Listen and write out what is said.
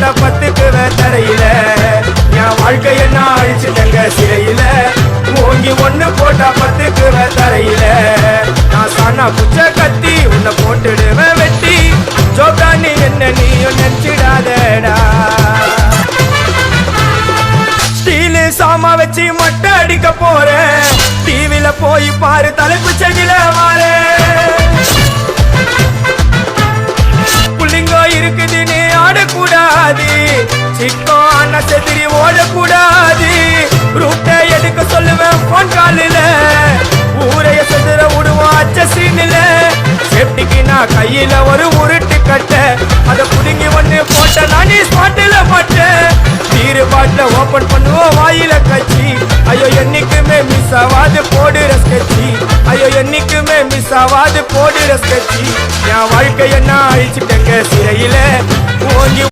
போட்டா பத்துக்குவேன் தரையில என் வாழ்க்கைய நான் அழிச்சுட்டேங்க சிறையில ஓங்கி ஒண்ணு போட்டா பத்துக்குவேன் தரையில நான் சானா குச்ச கத்தி உன்னை போட்டுடுவேன் வெட்டி ஜோக்கா நீ என்ன நீயும் நினைச்சிடாதடா ஸ்டீலு சாமா வச்சு மட்டை அடிக்க போறேன் டிவில போய் பாரு தலைப்பு செடியில மாறு புள்ளிங்கோ இருக்குதுன்னு ஆடக்கூடாது சிக்கோ அண்ணா செதிரி ஓடக்கூடாது ரூட்டை எடுக்க சொல்லுவேன் போன் காலில ஊரைய செதுற விடுவோம் அச்ச சீனில சேப்டிக்கு நான் கையில ஒரு உருட்டு கட்ட அதை புடுங்கி ஒண்ணு போட்ட நானே ஸ்பாட்டில மாட்டேன் தீரு பாட்டில ஓபன் பண்ணுவோம் வாயில கட்சி ஐயோ என்னைக்குமே மிஸ் ஆவாது போடுற ஸ்கெட்சி ஐயோ என்னைக்குமே மிஸ் ஆவாது போடுற ஸ்கெட்சி என் வாழ்க்கைய நான் அழிச்சுட்டேங்க சிறையில ஓங்கி